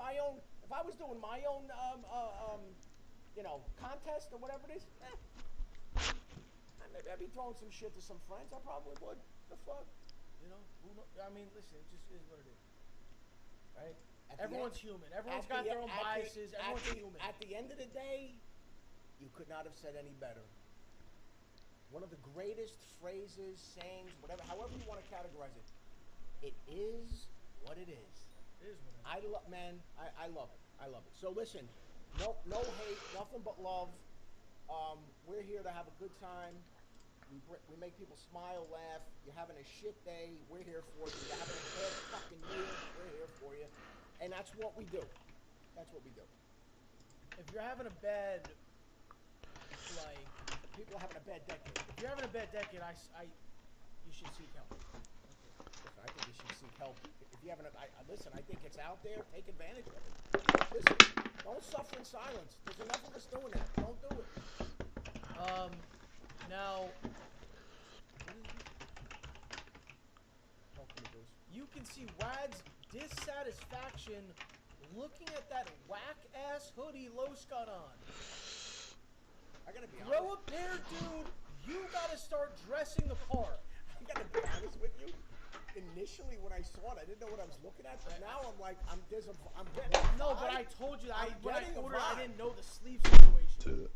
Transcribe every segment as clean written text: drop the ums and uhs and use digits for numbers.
my own, if I was doing my own, contest or whatever it is, maybe I'd be throwing some shit to some friends. I probably would. The fuck? You know? I mean, listen, it just is what it is. Right? Everyone's human. Everyone's got their own biases. Everyone's human. At the end of the day, you could not have said any better. One of the greatest phrases, sayings, whatever, however you want to categorize it. It is what it is. It is what it is. I love it. I love it. So listen, no hate, nothing but love. We're here to have a good time. We make people smile, laugh. You're having a shit day, we're here for you. You're having a bad fucking year, we're here for you. And that's what we do. That's what we do. If you're having a bad, people are having a bad decade. If you're having a bad decade, you should seek help. Listen, I think you should seek help. If you haven't, listen, I think it's out there. Take advantage of it. Listen, don't suffer in silence. There's enough of us doing that. Don't do it. Now, you can see Wad's dissatisfaction looking at that whack-ass hoodie Los got on. I gotta be honest. Grow a pair, dude. You gotta start dressing the part. I gotta be honest with you. Initially, when I saw it, I didn't know what I was looking at. But now I'm like, I'm getting. No, but I told you that when I ordered, I didn't know the sleeve situation.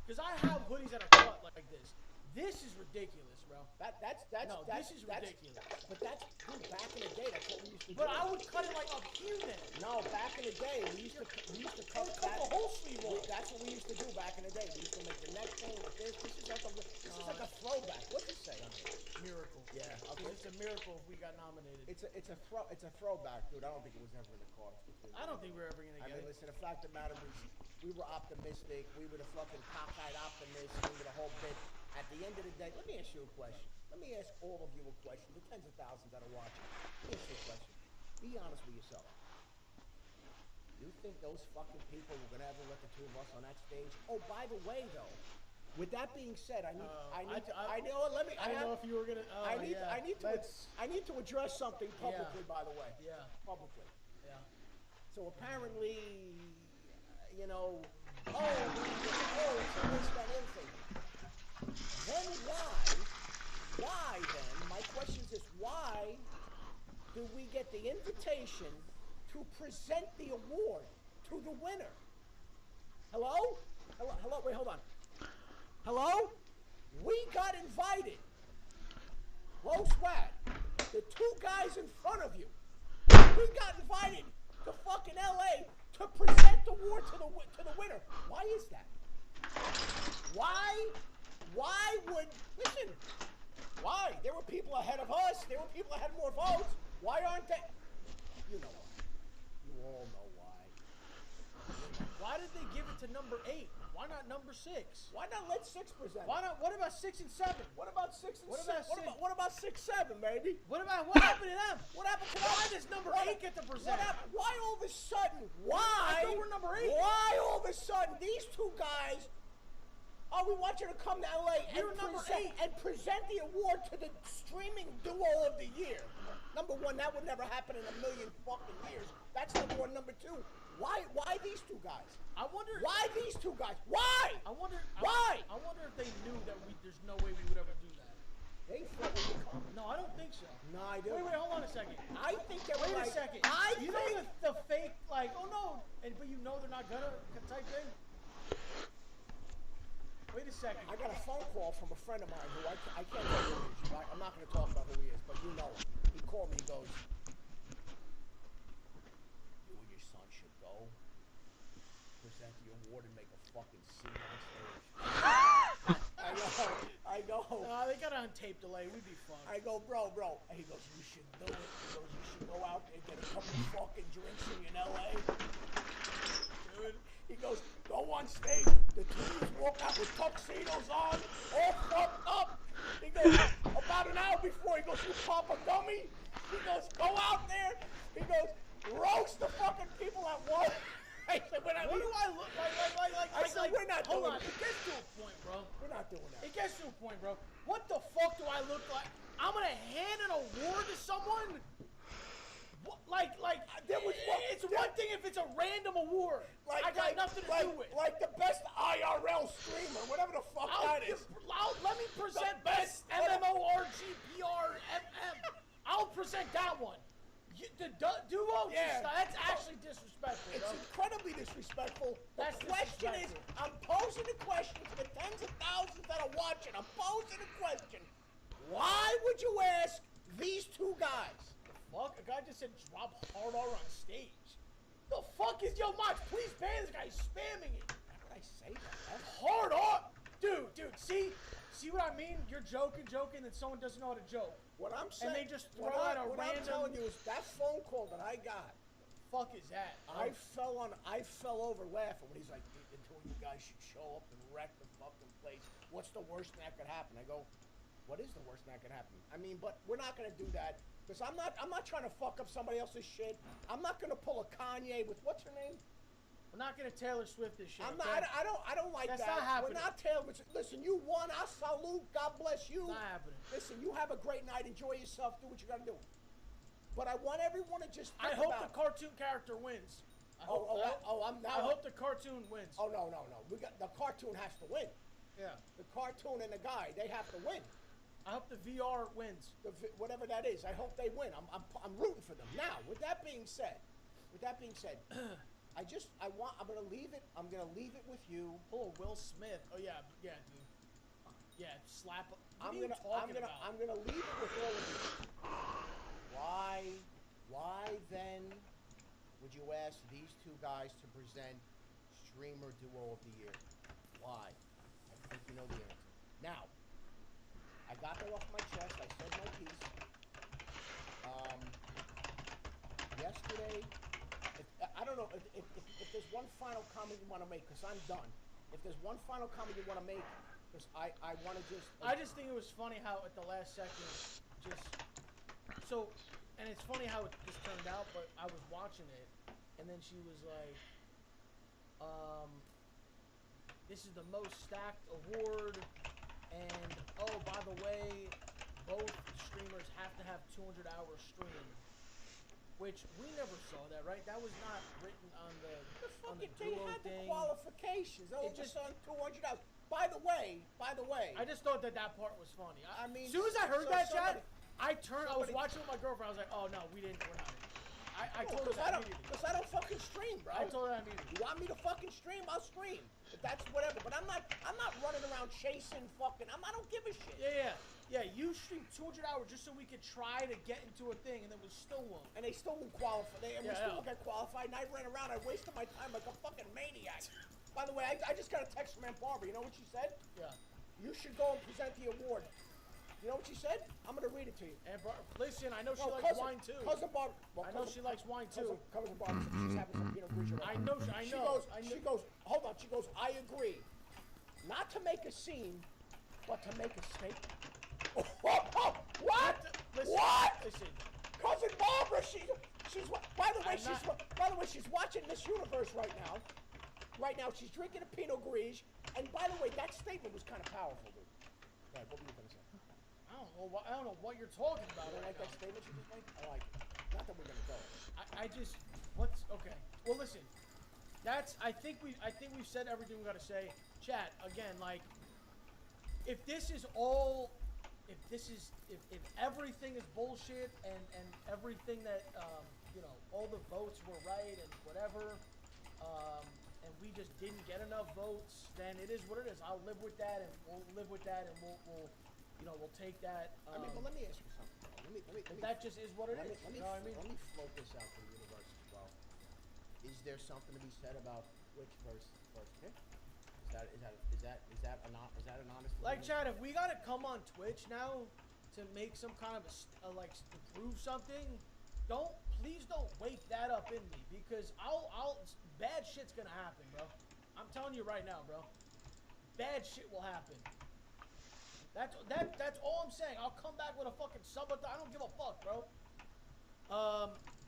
Because I have hoodies that are cut like this. This is ridiculous, bro. This is ridiculous. But that's, dude, back in the day, that's what we used to do. But I would cut it like up here then. No, back in the day, we used to cut the whole sleeve off. That's what we used to do back in the day. We used to make the neck thing with this. This is like a throwback. What's it say on here? Miracle. Yeah. Okay. It's a miracle if we got nominated. It's a throwback, dude. I don't think it was ever in the cards. I don't think we're ever gonna get it. Listen, the fact of the matter is, we were optimistic. We were the fucking cockeyed optimists. We were the whole bit. At the end of the day, let me ask you a question. Let me ask all of you a question. The tens of thousands that are watching. Let me ask you a question. Be honest with yourself. You think those fucking people were gonna ever let the two of us on that stage? Oh, by the way, though, with that being said, I know if you were gonna. I need to address something publicly. Yeah. By the way. Yeah. Publicly. Yeah. So apparently, it's this, that, anything. Then why then, my question is this, why do we get the invitation to present the award to the winner? Hello? Wait, hold on. Hello? We got invited. Los Wad, the two guys in front of you, we got invited to fucking LA to present the award to the winner. Why is that? Why would, listen, why? There were people ahead of us. There were people that had more votes. Why aren't they? You know why. You all know why. Why did they give it to number 8? Why not number 6? Why not let 6 present? Why not? What about 6 and 7? What about 6 and 7? What about 6, 7, baby? What happened to them? What happened to them? Why does number 8 get to present? Why all of a sudden? Why? I thought we're number 8. Why all of a sudden these two guys? Oh, we want you to come to LA and present the award to the streaming duo of the year. Number 1, that would never happen in a million fucking years. That's number 1. Number 2, why these two guys? I wonder. Why these two guys? Why? Why? I wonder if they knew that there's no way we would ever do that. They thought we would come. No, I don't think so. No, I do. Wait, hold on a second. I think they were Wait a second. You know the fake, oh no, but you know they're not gonna type thing? Wait a second. I got a phone call from a friend of mine who I can't tell you who he is. I'm not going to talk about who he is, but you know him. He called me. He goes, "You and your son should go present the award and make a fucking scene on stage." I go. No, they got it on tape delay. We'd be fine. I go, bro. And he goes, "You should do it." He goes, "You should go out and get a couple fucking drinks in LA." Dude. He goes, "Go on stage. The teams walk out with tuxedos on, all fucked up." He goes, about an hour before, he goes, "You pop a gummy." He goes, "Go out there." He goes, "Roast the fucking people at once." I said, what do I look like? I said, we're not doing Hold on, it gets to a point, bro. We're not doing that. It gets to a point, bro. What the fuck do I look like? I'm gonna hand an award to someone? It's one thing if it's a random award. I got nothing to do with. Like the best IRL streamer, whatever the fuck that is. Let me present best MMORGPRMM. I'll present that one. The duo, that's actually disrespectful. It's incredibly disrespectful. That's the question is, I'm posing a question to the tens of thousands that are watching. I'm posing a question. Why would you ask these two guys? Fuck, a guy just said drop hard R on stage. The fuck is Mox? Please ban this guy. He's spamming it. How did I say that? That's hard R, dude. See what I mean? You're joking, and someone doesn't know how to joke. What I'm saying, and they just throw out a random. I'm telling you is that phone call that I got. Fuck is that? I fell over laughing when he's like, the two of you guys should show up and wreck the fucking place. What's the worst thing that could happen? I go, what is the worst thing that could happen? I mean, but we're not gonna do that because I'm not trying to fuck up somebody else's shit. I'm not gonna pull a Kanye with what's her name? We're not gonna Taylor Swift this shit. I don't like That's that. Not happening. We're not Taylor. Listen, you won. I salute. God bless you. Not happening. Listen, you have a great night. Enjoy yourself. Do what you gotta do. But I want everyone to just. I hope the cartoon character wins. I hope the cartoon wins. Oh no. The cartoon has to win. Yeah. The cartoon and the guy, they have to win. I hope the VR wins. Whatever that is, I hope they win. I'm rooting for them. Now, with that being said. I'm gonna leave it with you. Pull a Will Smith. Oh yeah, dude. Yeah, slap. I'm gonna leave it with all of you. Why then would you ask these two guys to present Streamer Duo of the Year? Why? I think you know the answer. Now, I got that off my chest. I said my piece. Yesterday. I don't know if there's one final comment you want to make, because I'm done. If there's one final comment you want to make, because I want to just... I just think it was funny how at the last second, and it's funny how it just turned out, but I was watching it, and then she was like, this is the most stacked award, and oh, by the way, both streamers have to have 200 hours streamed. Which we never saw that, right? That was not written on the they duo had thing. The qualifications. They were just on 200 hours. By the way, I just thought that part was funny. I mean, as soon as I heard that, Chad, I was watching with my girlfriend. I was like, oh no, we're not. I told her that immediately. Because I don't fucking stream, bro. I told her that immediately. You want me to fucking stream? I'll stream. But that's whatever. But I'm not running around chasing fucking. I don't give a shit. Yeah, you streamed 200 hours just so we could try to get into a thing, and then we still won't. And they still won't qualify. We still won't get qualified, and I ran around. I wasted my time like a fucking maniac. By the way, I just got a text from Aunt Barbara. You know what she said? Yeah. You should go and present the award. You know what she said? I'm going to read it to you. And listen, I know she likes wine, too. Cousin Barbara. Well, I know she likes wine, too. Cousin Barbara, she's having some Pinot Grigio. I know. She goes, hold on. She goes, I agree. Not to make a scene, but to make a statement. What? Listen, what? Listen. Cousin Barbara, she's by the way, she's watching Miss Universe right now. Right now, she's drinking a Pinot Grigio. And by the way, that statement was kind of powerful, dude. Right, what were you gonna say? I don't know what you're talking about. You like that statement she just made? I like it. Not that we're gonna go. Okay. Well, listen. I think we've said everything we gotta say. Chat again. Like, if everything is bullshit and everything that all the votes were right and whatever, and we just didn't get enough votes, then it is what it is. I'll live with that, and we'll live with that, and we'll take that. I mean, but let me ask you something. That just is what it is. Let me float this out to the universe as well. Is there something to be said about which first pick? Is that an honest? Like, Chad, if we gotta come on Twitch now to make some kind of to prove something, please don't wake that up in me, because bad shit's gonna happen, bro. I'm telling you right now, bro. Bad shit will happen. That's all I'm saying. I'll come back with a fucking sub. I don't give a fuck, bro.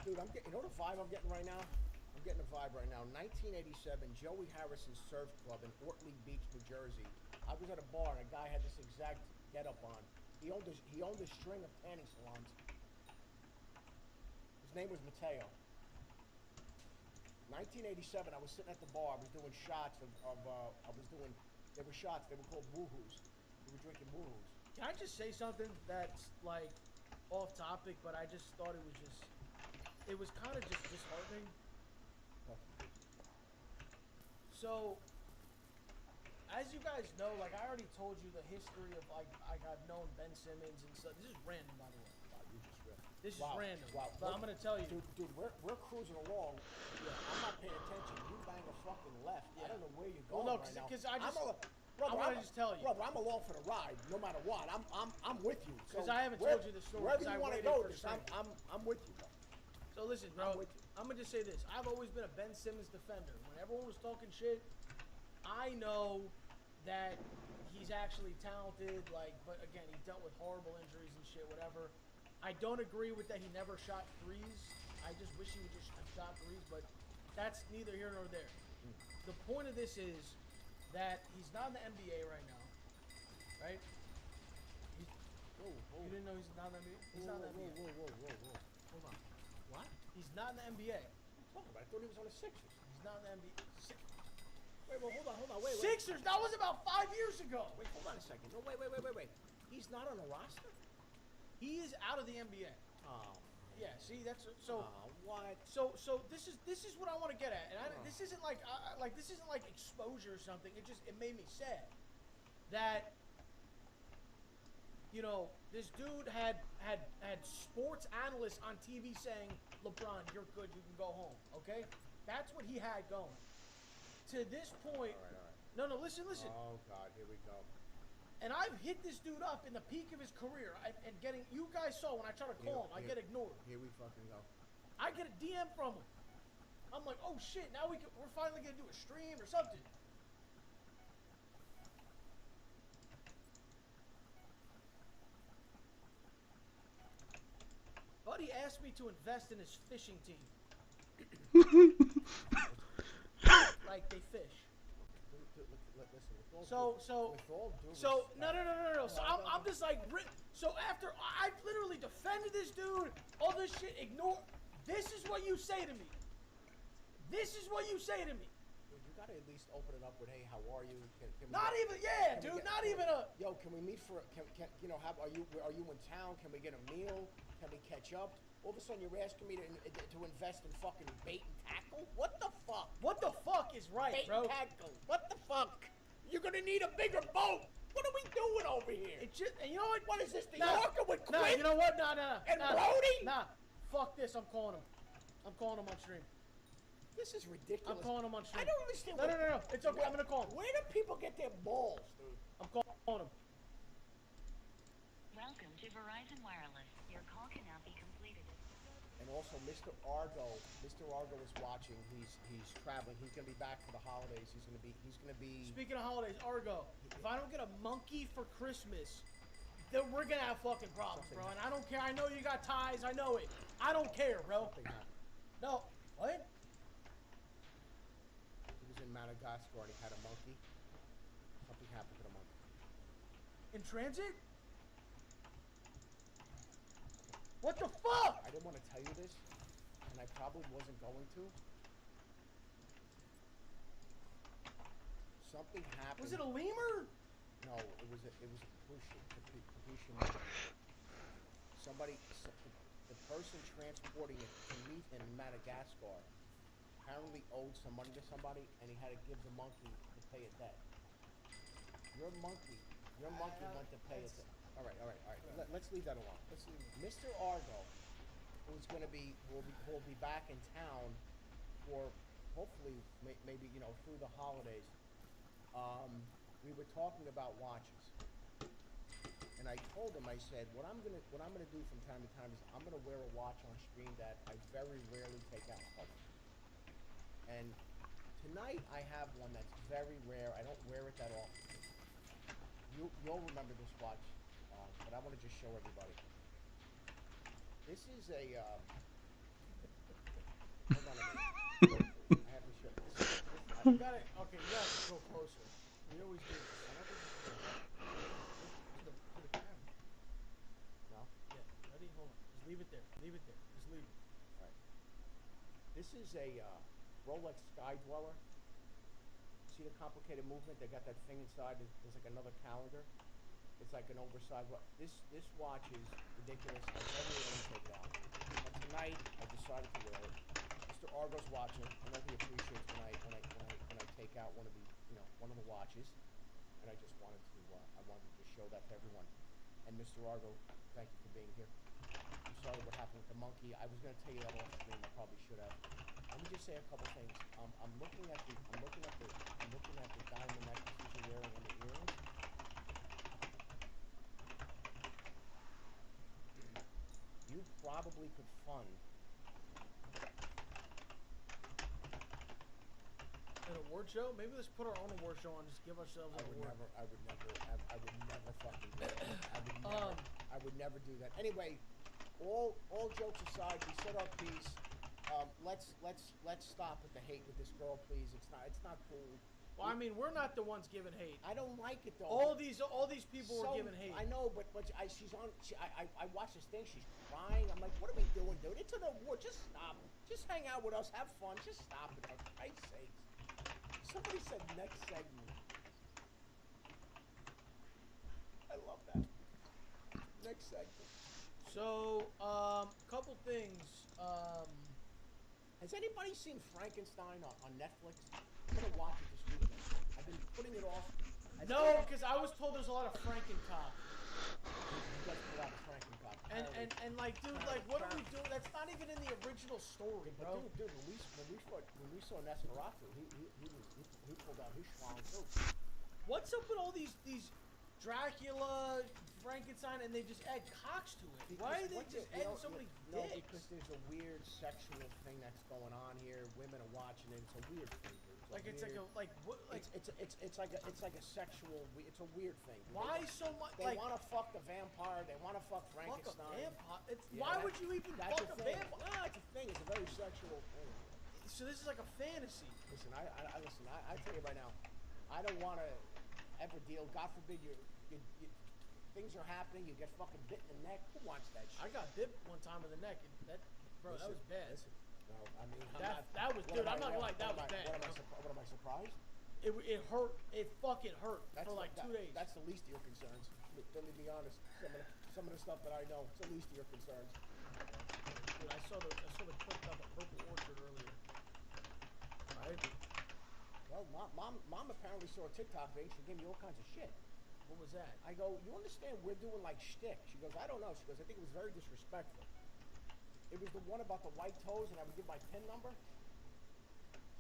Dude, I'm getting. You know the vibe I'm getting right now? I'm getting a vibe right now. 1987, Joey Harrison's Surf Club in Ortley Beach, New Jersey. I was at a bar and a guy had this exact getup on. He owned a string of tanning salons. His name was Mateo. 1987, I was sitting at the bar. I was doing shots they were shots. They were called woohoos. We were drinking woohoos. Can I just say something that's like off topic, but I just thought it was kind of just disheartening. So, as you guys know, like I already told you the history of like I've known Ben Simmons and stuff. This is random, by the way. Wow, you just ripped. This is random. Wow. But I'm gonna tell you, dude, we're cruising along. Yeah, I'm not paying attention. You bang a fucking left. Yeah. I don't know where you're going right now. Because I just. Brother, I want to just tell you. Brother, I'm along for the ride, no matter what. I'm with you. Because I haven't told you the story. Wherever you want to go, I'm with you, bro. So listen, bro. I'm gonna just say this. I've always been a Ben Simmons defender. When everyone was talking shit, I know that he's actually talented. Like, but again, he dealt with horrible injuries and shit. Whatever. I don't agree with that he never shot threes. I just wish he would just have shot threes. But that's neither here nor there. The point of this is that he's not in the NBA right now, right? You didn't know he's not in the NBA? He's not in the NBA. Whoa. Hold on. What? He's not in the NBA. Talk about it. I thought he was on the Sixers. He's not in the NBA. Wait, well, hold on. Wait. Sixers? That was about 5 years ago. Wait, hold on a second. No, wait. He's not on the roster? He is out of the NBA. Oh. Yeah, see, that's so. What? So this is what I want to get at, and this isn't like this isn't like exposure or something. It made me sad that this dude had sports analysts on TV saying, LeBron, you're good, you can go home. Okay, that's what he had going. To this point, all right. No, listen. Oh God, here we go. And I've hit this dude up in the peak of his career, and getting. You guys saw when I try to call him, I get ignored. Here we fucking go. I get a DM from him. I'm like, oh shit! Now we're finally gonna do a stream or something. Buddy asked me to invest in his fishing team. Like they fish. Listen, So no. respect. So I'm just like, so after I've literally defended this dude, all this shit, ignore. This is what you say to me. This is what you say to me. Dude, you gotta at least open it up with, hey, how are you? Can not even, yeah, dude. Not even a. Yo, can we meet for? Can are you in town? Can we get a meal? Can we catch up? All of a sudden, you're asking me to invest in fucking bait and tackle? What the fuck? What the fuck is right, bait bro? And tackle. What the fuck? You're gonna need a bigger boat. What are we doing over here? It just, and you know what? What is this? The Yorker with Quinn? Nah, you know what? Nah. And Brody? Nah, fuck this. I'm calling him. I'm calling him on stream. This is ridiculous. I'm calling him on stream. I don't understand. No. It's okay. I'm gonna call him. Where do people get their balls, dude? I'm calling him. Welcome to Verizon Wireless. Your call cannot be completed. And also, Mr. Argo is watching. He's traveling. He's gonna be back for the holidays. He's gonna be. Speaking of holidays, Argo, if I don't get a monkey for Christmas, then we're gonna have fucking problems, bro. And I don't care. I know you got ties. I know it. I don't care, bro. No. What? He was in Madagascar and he had a monkey. Something happened to the monkey. In transit? What the fuck? I didn't want to tell you this, and I probably wasn't going to. Something happened. Was it a lemur? No, it was a Capuchin. The person transporting it to meet him in Madagascar apparently owed some money to somebody, and he had to give the monkey to pay a debt. Your monkey went to pay a debt. All right. Let's leave that alone. Let's leave it. Mr. Argo, will be back in town for hopefully maybe through the holidays. We were talking about watches, and I told him, I said, what I'm gonna do from time to time is I'm gonna wear a watch on stream that I very rarely take out of public. And tonight I have one that's very rare. I don't wear it that often. You'll remember this watch, but I want to just show everybody. This is a. Hold on a minute. I have to show this. You gotta go closer. We always do this. I don't think this is To the camera. No? Yeah. Ready? Hold on. Just leave it there. Just leave it. All right. This is a. Rolex Sky Dweller. See the complicated movement? They got that thing inside. There's like another calendar. It's like an oversized watch. This watch is ridiculous. I told you to take it out. But tonight I decided to wear it. Mr. Argo's watching. I know he appreciates when I take out one of the watches. And I just wanted to just show that to everyone. And Mr. Argo, thank you for being here. I'm sorry what happened with the monkey. I was gonna tell you that off screen. I probably should have. Let me just say a couple things. I'm looking at the diamond necklaces you're wearing and the earrings. You probably could fund an award show. Maybe let's put our own award show on. Just give ourselves an award. I would never fucking do that. I would never do that. Anyway, all jokes aside, we said our piece. Let's stop with the hate with this girl, please. It's not cool. Well, I mean, we're not the ones giving hate. I don't like it though. All these people were giving hate. I know, but I watched this thing. She's crying. I'm like, what are we doing, dude? It's an award. Just stop. Just hang out with us. Have fun. Just stop it. For Christ's sakes. Somebody said next segment. I love that. Next segment. So, couple things. Has anybody seen Frankenstein on Netflix? I'm gonna watch it this weekend. I've been putting it off. No, because I was told there's a lot of Frankencock. You guys put out a Frankencock. And like, dude, like, what are we doing? That's not even in the original story, bro. Dude, when we saw Nosferatu, he pulled out his schlong too. What's up with all these Dracula, Frankenstein, and they just add cocks to it? Why are they just adding so many dicks? No, because there's a weird sexual thing that's going on here. Women are watching it. It's a weird thing, dude. It's like a sexual. It's a weird thing. Dude. Why so much? They want to fuck the vampire. They want to fuck Frankenstein. Fuck a vampire? Why would you even fuck a vampire? No, it's a thing. It's a very sexual thing. So this is like a fantasy. Listen, I tell you right now, I don't want to ever deal. God forbid you things are happening. You get fucking bit in the neck. Who wants that shit? I got bit one time in the neck, and that was bad. Listen, no, I mean that was, dude. I'm not gonna lie, that was bad. What am I surprised? It hurt. It fucking hurt for like 2 days. That's the least of your concerns. Let me be honest. Some of the stuff that I know, it's the least of your concerns. Dude, I saw the clip about the Purple Orchard earlier. Right? Well, mom apparently saw a TikTok thing. She gave me all kinds of shit. What was that? I go, you understand we're doing like shtick. She goes, I don't know. She goes, I think it was very disrespectful. It was the one about the white toes and I would give my PIN number.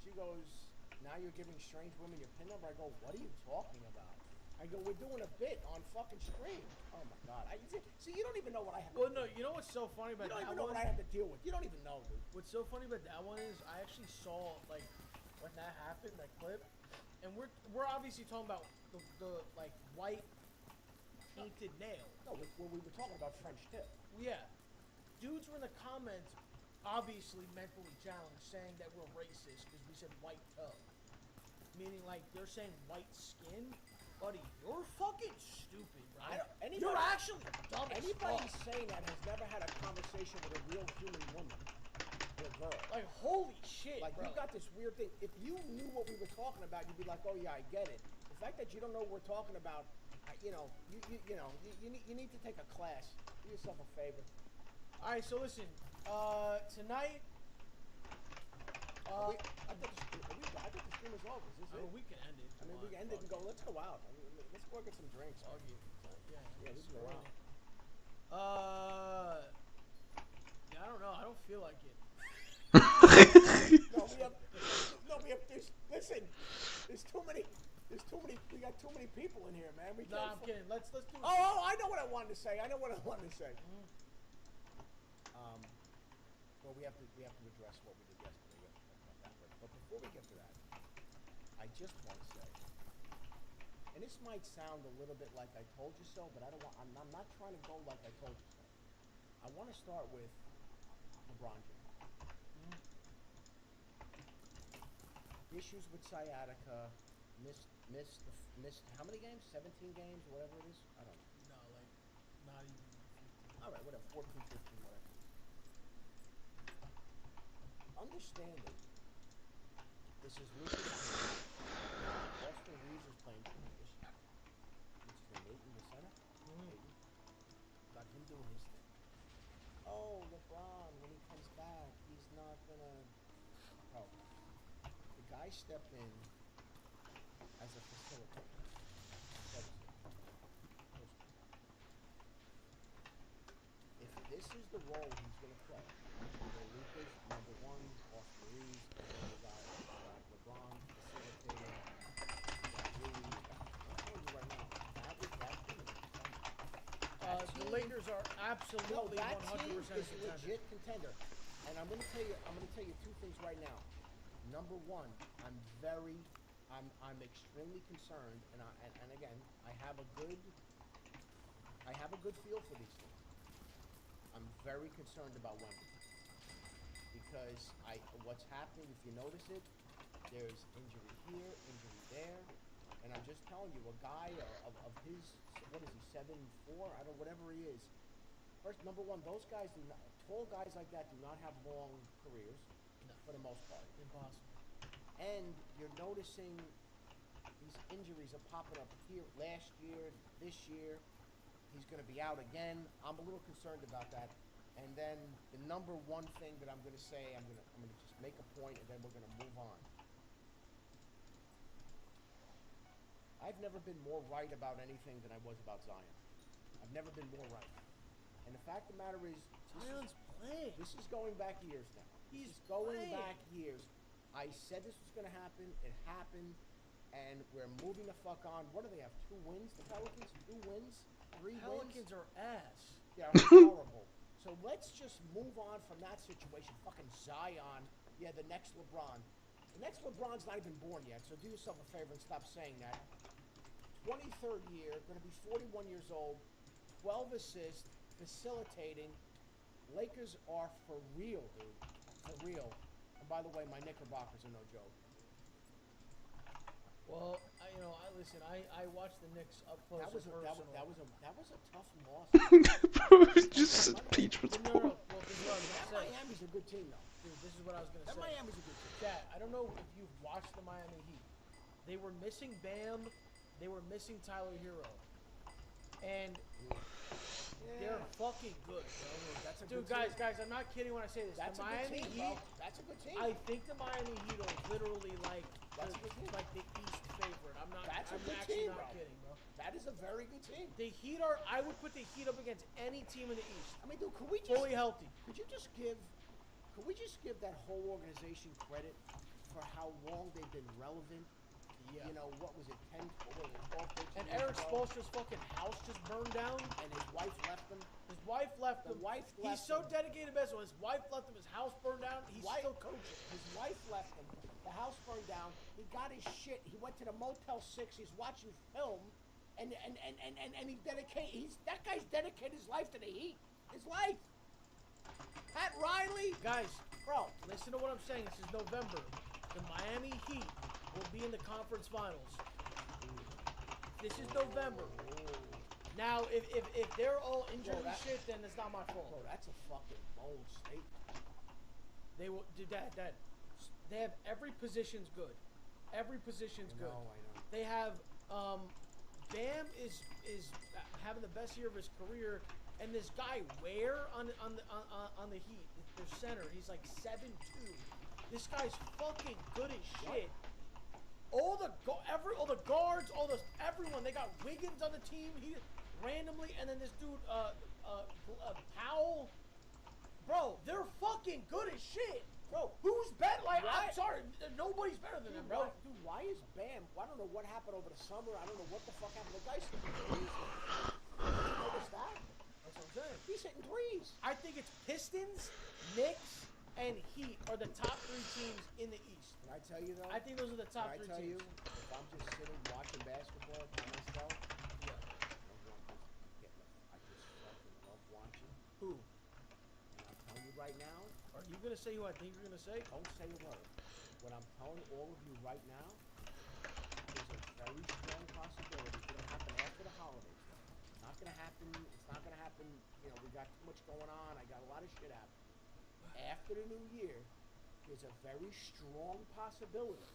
She goes, now you're giving strange women your PIN number? I go, what are you talking about? I go, we're doing a bit on fucking stream. Oh my God. See, you don't even know what I have to Well, no, you know what's so funny about that one? You don't even know what I have to deal with. You don't even know, dude. What's so funny about that one is I actually saw, like, when that happened, that clip, and we're obviously talking about the like white painted nail. No, we were talking about French tip. Yeah. Dudes were in the comments, obviously mentally challenged, saying that we're racist because we said white toe. Meaning, like, they're saying white skin. Buddy, you're fucking stupid, bro. You're actually dumb as Anybody fuck. saying that has never had a conversation with a real human woman or girl. Like, holy shit, Like, bro. you got this weird thing. If you knew what we were talking about, you'd be like, oh, yeah, I get it. The fact that you don't know what we're talking about, you need to take a class. Do yourself a favor. All right, so listen. Tonight. I thought the stream was over. Is this it? We can end it. I mean, we can end it and go, let's go out. I mean, let's go get some drinks. Yeah, we can go out. Yeah, I don't know. I don't feel like it. Listen, there's too many, we got too many people in here, man. We can't. No, I'm kidding. Let's do it. Oh, I know what I wanted to say. Well, we have to address what we did yesterday. We have to talk about that first. But before we get to that, I just want to say, and this might sound a little bit like I told you so, but I'm not trying to go like I told you so. I want to start with LeBron James. Issues with sciatica, missed how many games? 17 games, whatever it is. I don't know. No, like not even 15. All right, whatever. 14, 15, whatever. Understanding This is Lucas Green. Austin Reeves is playing tremendous. What's his name? Aiton, the center? Aiton. Got him doing his thing. Oh, LeBron, when he comes back, he's not gonna... Oh. The guy stepped in as a facilitator. That was it. If this is the role he's gonna play, Lucas, number one, Austin Reeves, and then you got LeBron facilitating, you got Rui, you got... I'm telling you right now, that team is fun. The Lakers are absolutely 100% that team is a contender. legit contender. And I'm gonna tell you two things right now. Number one, I'm extremely concerned, and again, I have a good feel for these things. I'm very concerned about Wemby because what's happening, if you notice it, there's injury here, injury there, and I'm just telling you, a guy of his, what is he, 7'4", I don't know, whatever he is. First, number one, those guys tall guys like that do not have long careers, for the most part. Impossible. And you're noticing these injuries are popping up here last year, this year. He's going to be out again. I'm a little concerned about that. And then the number one thing that I'm going to say, I'm going to just make a point, and then we're going to move on. I've never been more right about anything than I was about Zion. I've never been more right. And the fact of the matter is, Zion's playing. this is going back years now. He's This is going playing. back years. I said this was going to happen. It happened. And we're moving the fuck on. What do they have? 2 wins? The Pelicans? 2 wins? 3 Pelicans wins? are ass. Yeah, horrible. So let's just move on from that situation. Fucking Zion. Yeah, the next LeBron. The next LeBron's not even born yet, so do yourself a favor and stop saying that. 23rd year, going to be 41 years old, 12 assists, facilitating. Lakers are for real, dude. For real. And by the way, my Knickerbockers are no joke. Well, listen. I watched the Knicks up close That was and a personal. tough loss. Bro, it's just Peach was No. poor. Well, this is what I was That gonna say. Miami's a good team, though. Dude, this is what I was gonna That say. Miami's a good team. Chat, I don't know if you've watched the Miami Heat. They were missing Bam. They were missing Tyler Hero. And they're fucking good, bro. That's a Dude, good team. guys, I'm not kidding when I say this. That's The a good Miami team, Heat, bro. That's a good team. I think the Miami Heat are literally like That's a good team. like the East favorite. I'm That's a good actually team, not bro. kidding, bro. That is a very good team. The Heat are. I would put the Heat up against any team in the East, I mean, dude, could we fully healthy. just give that whole organization credit for how long they've been relevant? Yeah. You know, what was it, 10, what was it, 12, 13 And years Eric ago? Spoelstra's fucking house just burned down. And his wife left him. His wife left The him. wife He's left so him. dedicated to basketball. His wife left him. His house burned down. He's still coaching. His wife left him. The house burned down. He got his shit. He went to the Motel 6. He's watching film. And that guy's dedicated his life to the Heat. His life. Pat Riley. Guys, Bro. listen to what I'm saying. This is November. The Miami Heat will be in the conference finals. This is November. Now, if they're all injured and shit, then it's not my fault. Bro, that's a fucking bold statement. They will do that. They have every position's good. Every position's good. I know. They have Bam is having the best year of his career, and this guy Ware on the Heat, their center, he's like 7'2". This guy's fucking good as shit. All the guards, everyone. They got Wiggins on the team. He randomly, and then this dude Powell. Bro, they're fucking good as shit. Bro, who's better? Like, I'm sorry, nobody's better than them, bro. Dude, why is Bam? I don't know what happened over the summer. I don't know what the fuck happened. The guy's hitting threes. Did you notice that? That's what I'm saying. He's hitting threes. I think it's Pistons, Knicks, and Heat are the top 3 teams in the East. Can I tell you though? I think those are the top 3 Can I tell teams. you, if I'm just sitting watching basketball by myself, Yeah. I just fucking love watching. Who? And I'm telling you right now, Are you gonna say who I think you're gonna say? don't say a word. What I'm telling all of you right now, there's a very strong possibility it's gonna happen after the holidays. It's not gonna happen. It's not gonna happen. You know, we got too much going on. I got a lot of shit happening. After the new year, there's a very strong possibility.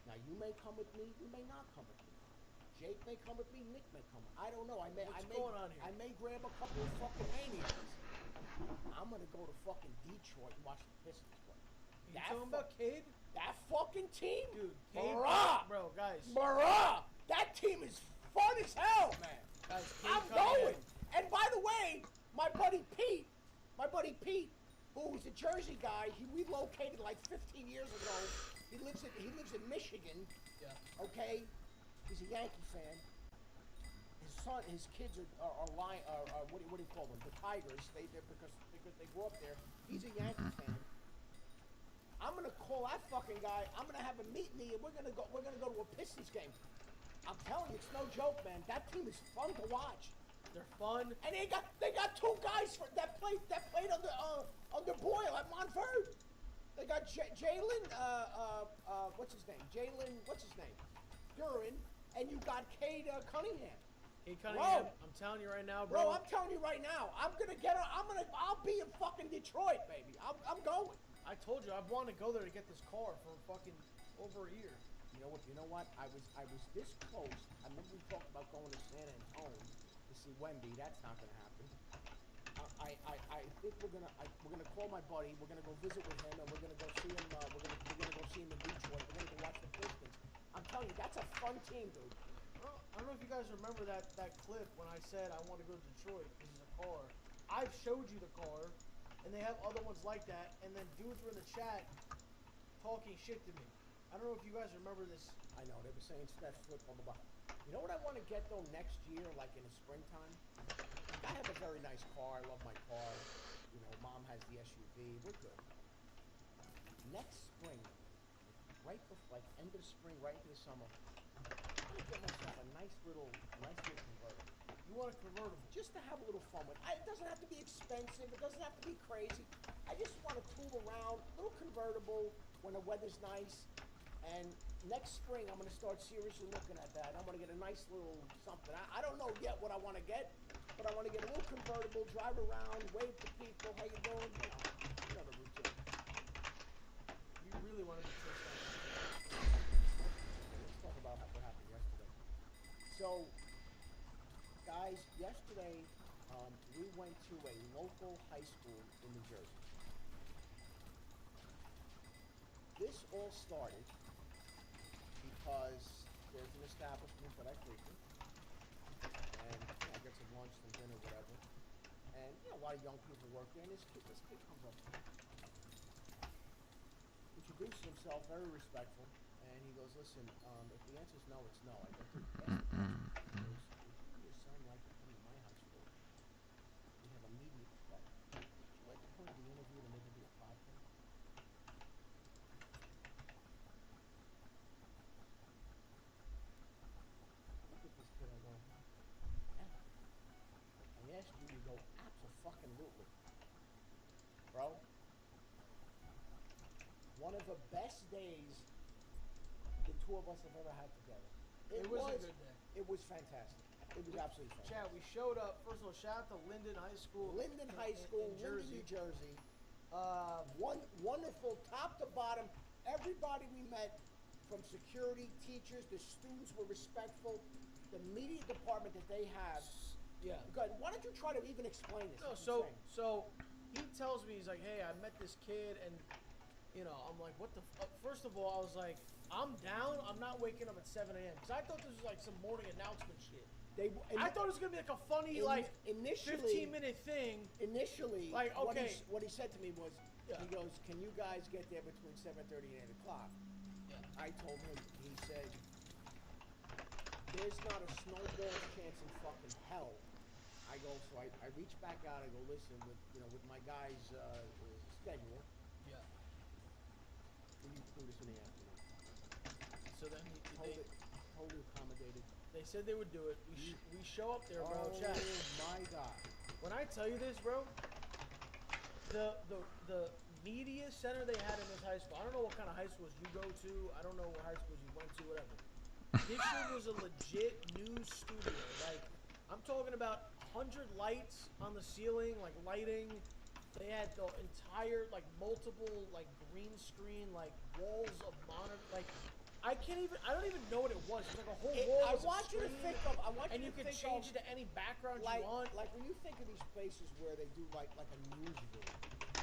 Now, you may come with me, you may not come with me. Jake may come with me, Nick may come. I don't know. What's going on here? I may grab a couple of fucking maniacs. I'm gonna go to fucking Detroit and watch the Pistons play. You talking about Cade? That fucking team? Dude, Cade, Bruh! bro, guys. Bruh! That team is fun as hell, man. Guys, Cade I'm coming going. And by the way, my buddy Pete, who was a Jersey guy, he relocated like 15 years ago. He lives in Michigan. Yeah. Okay, he's a Yankee fan. His kids are what do you call them? The Tigers. Because they grew up there. He's a Yankee fan. I'm gonna call that fucking guy. I'm gonna have him meet me, and we're gonna go to a Pistons game. I'm telling you, it's no joke, man. That team is fun to watch. They're fun. And they got two guys that played under Boyle at Montverde. They got Jalen what's his name? Duran, and you got Cade Cunningham. Cade Cunningham, Bro. I'm telling you right now, Bro, bro. I'm telling you right now, I'll be in fucking Detroit, baby. I'm going. I told you I wanted to go there to get this car for fucking over a year. You know what? I was this close. I remember we talked about going to San Antonio to see Wemby. That's not gonna happen. I think we're gonna call my buddy. We're gonna go visit with him, and we're gonna go see him. We're gonna go see him in Detroit. We're gonna go watch the Pistons. I'm telling you, that's a fun team, dude. I don't know if you guys remember that clip when I said I want to go to Detroit. This is a car. I've showed you the car, and they have other ones like that. And then dudes were in the chat talking shit to me. I don't know if you guys remember this. I know they were saying Steph flip on the ball. You know what I want to get though next year, like in the springtime? I have a very nice car. I love my car. You know, Mom has the SUV. We're good. Next spring, right before, like end of spring, right into the summer, I'm gonna get myself a nice little convertible. You want a convertible? Just to have a little fun with. It doesn't have to be expensive. It doesn't have to be crazy. I just want to tool around, little convertible when the weather's nice. And next spring, I'm going to start seriously looking at that. I'm going to get a nice little something. I don't know yet what I want to get, but I want to get a little convertible, drive around, wave to people, how you doing? You know the routine. You really want to be first. Let's talk about what happened yesterday. So, guys, yesterday we went to a local high school in New Jersey. This all started because there's an establishment that I frequent, and I get some lunch, some dinner, whatever. And a lot of young people work there, and this kid comes up to me, introduces himself, very respectful, and he goes, "Listen, if the answer is no, it's no." I go, "He goes, would your son like to come to my high school? We have a media department. Would you like to come to the interview to maybe do a podcast?" I asked you to go abso-fucking-lutely. Bro, one of the best days the two of us have ever had together. It was a good day. It was fantastic. It was absolutely fantastic. Chad, we showed up. First of all, shout out to Linden High School. Linden High School, in Linden, New Jersey. Wonderful, top to bottom. Everybody we met, from security, teachers, the students were respectful. The media department that they have. Yeah. Good. Why don't you try to even explain this? No, It's so insane. he tells me, he's like, "Hey, I met this kid," and I'm like, "What the?" First of all, I was like, "I'm down. I'm not waking up at 7 a.m. because I thought this was like some morning announcement shit. I thought it was gonna be like a funny, initially 15-minute thing. Initially, like, okay, what he said to me was, Yeah. he goes, "Can you guys get there between 7:30 and 8 o'clock?" Yeah. I told him. He said, "There's not a snowball's chance in fucking hell." I go, so I reach back out. I go, "Listen, with my guy's schedule, Yeah. we need to do this in the afternoon." So then Totally accommodated. they said they would do it. We show up there, bro. Oh Chad. my God! When I tell you this, bro, the media center they had in this high school. I don't know what kind of high schools you go to. I don't know what high schools you went to. Whatever. This shit was a legit news studio. Like, I'm talking about 100 lights on the ceiling, like lighting, They had the entire, like, multiple, like, green screen, like, walls of monitor, like, I don't even know what it was. It's like a whole wall I was want a you to screen, think of, and you could change it to any background you want. like when you think of these places where they do like a newsroom,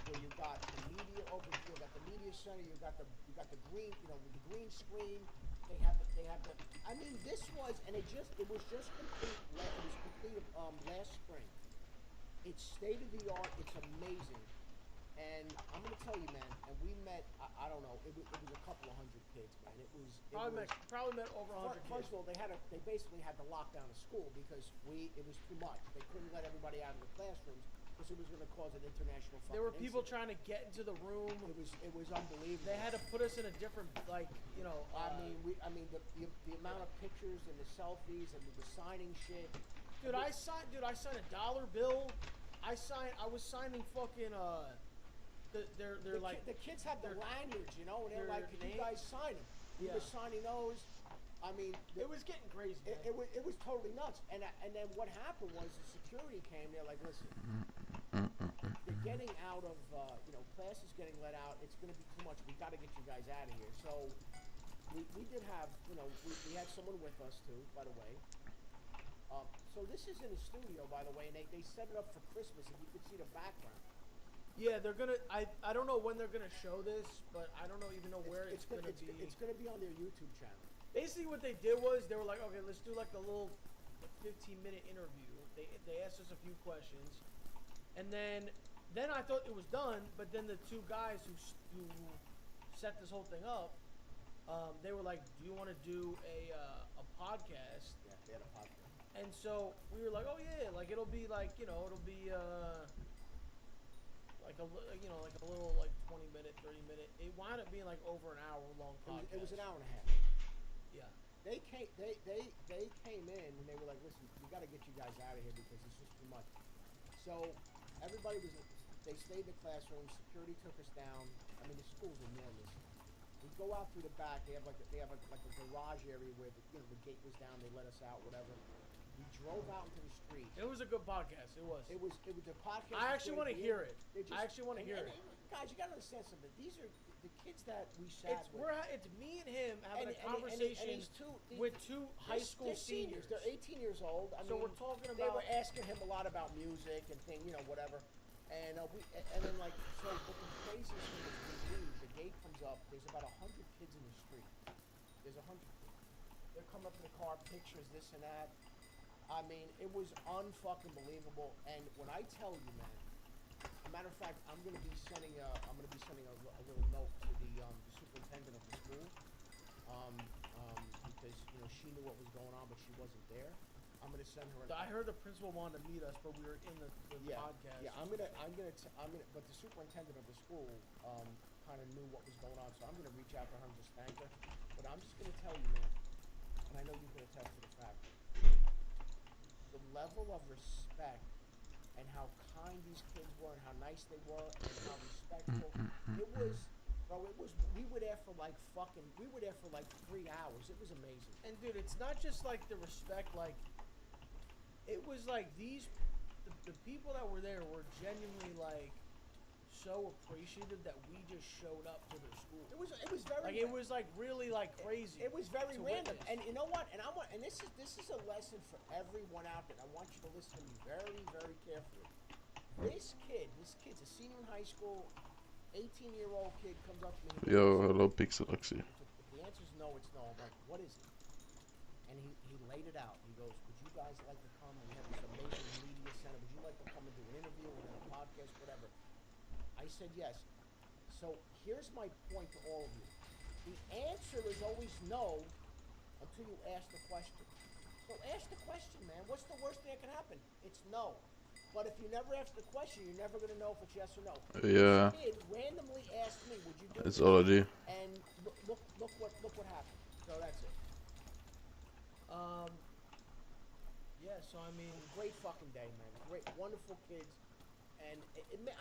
where you got the media overview, you got the media center, you got the green, you know, with the green screen. They have the. I mean, this was, and it was just complete. It was complete last spring. It's state of the art. It's amazing. And I'm gonna tell you, man. And we met. I don't know. It was a couple of hundred kids, man. It was Probably met over 100 kids. First of all, they basically had to lock down the school because it was too much. They couldn't let everybody out of the classrooms because it was going to cause an international. There were people trying to get into the room. It was unbelievable. They had to put us in a different, like, you know. I mean, the amount of pictures and the selfies and the signing shit. Dude, I signed a dollar bill. I was signing fucking they're like the kids had the lanyards, you know, and they're like, "Can you guys sign them?" We Yeah. were signing those. I mean, it was getting crazy. It was totally nuts. And then what happened was the security came. They're like, "Listen, they're getting out of class is getting let out. It's going to be too much. We got to get you guys out of here." So we did have, we had someone with us too, by the way. So this is in the studio, by the way, and they set it up for Christmas. If you could see the background. Yeah, they're gonna. I don't know when they're gonna show this, but I don't even know where it's gonna be. It's gonna be on their YouTube channel. Basically, what they did was they were like, okay, let's do like a little 15-minute interview. They asked us a few questions, and then I thought it was done. But then the two guys who set this whole thing up, they were like, "Do you want to do a podcast?" Yeah, they had a podcast. And so we were like, "Oh yeah, like it'll be like it'll be like a little like 20-minute, 30-minute." It wound up being like over an hour long podcast. It was an hour and a half. Yeah. They came in and they were like, "Listen, we got to get you guys out of here because it's just too much." So everybody they stayed in the classroom. Security took us down. I mean, the school's enormous. We go out through the back. They have a garage area where the gate was down. They let us out, whatever. We drove out into the street. It was a good podcast. It was a podcast. I actually want to hear it. Guys, you gotta understand something. These are the kids that we sat with. It's me and him having a conversation with two high school seniors. They're 18 years old. So we're talking about. They were asking him a lot about music and whatever. And then like, so what the craziest thing is, we leave, the gate comes up. There's about 100 kids in the street. There's 100 kids. They're coming up to the car, pictures, this and that. I mean, it was unfucking believable. And when I tell you, man, as a matter of fact, I'm gonna be sending a little note to the superintendent of the school, because she knew what was going on, but she wasn't there. I'm gonna send her. I heard the principal wanted to meet us, but we were in the podcast. Yeah, but the superintendent of the school kind of knew what was going on, so I'm gonna reach out to her and just thank her. But I'm just gonna tell you, man, and I know you can attest to the fact. The level of respect and how kind these kids were and how nice they were and how respectful it was, bro. We were there for like 3 hours. It was amazing. And dude, it's not just like the respect, like it was like the people that were there were genuinely like so appreciative that we just showed up to their school. It was very like it was like really like crazy. It was very random. Witness. And you know what? And this is a lesson for everyone out there. I want you to listen to me very, very carefully. This kid's a senior in high school, 18-year-old kid comes up to me. Yo, hello Pixel Oxy. If the answer's no, it's no. I'm like, what is it? And he laid it out. He goes, "Would you guys like to come? We have this amazing media center. Would you like to come and do an interview or a podcast, whatever?" I said yes. So here's my point to all of you. The answer is always no until you ask the question. So ask the question, man. What's the worst thing that can happen? It's no. But if you never ask the question, you're never going to know if it's yes or no. Yeah. This kid randomly asked me, "Would you do That's this?" all I do. And look what happened. So that's it. Yeah, so I mean, Great fucking day, man. Great, wonderful kids. And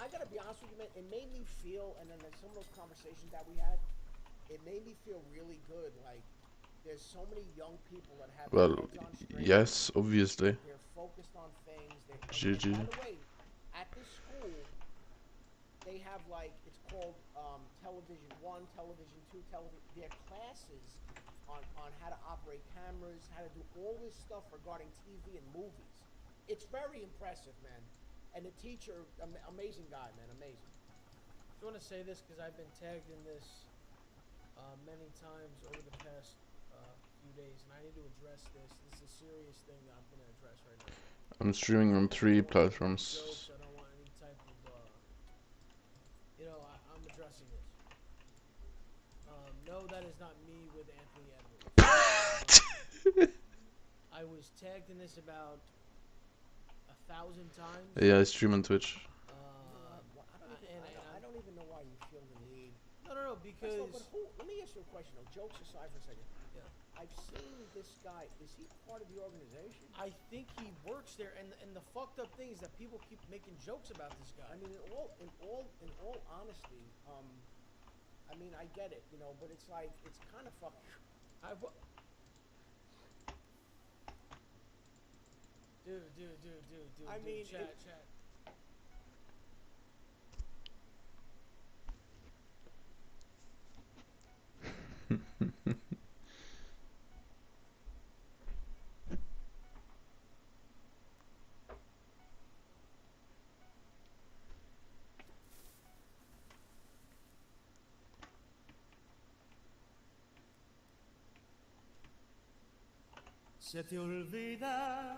I gotta be honest with you, man, it made me feel, and then some of those conversations that we had, it made me feel really good. Like, there's so many young people that have their heads on straight. Yes, obviously. They're focused on things. GG. By the way, at this school, they have like it's called television 1, television 2, television. Their classes on how to operate cameras, how to do all this stuff regarding TV and movies. It's very impressive, man. And the teacher, amazing guy, man, amazing. I just want to say this because I've been tagged in this many times over the past few days, and I need to address this. This is a serious thing that I'm going to address right now. I'm streaming on 3 I don't want any platforms. jokes, I don't want any type of, I'm addressing this. No, that is not me with Anthony Edwards. I was tagged in this about 1,000 times. Yeah, I stream on Twitch. I don't even know why you feel the need. No, because... Let me ask you a question, though. Jokes aside for a second. Yeah. I've seen this guy. Is he part of the organization? I think he works there, and the fucked up thing is that people keep making jokes about this guy. I mean, in all honesty, I mean, I get it, but it's like, it's kind of fucked. Dude. I mean, chat. Se te olvida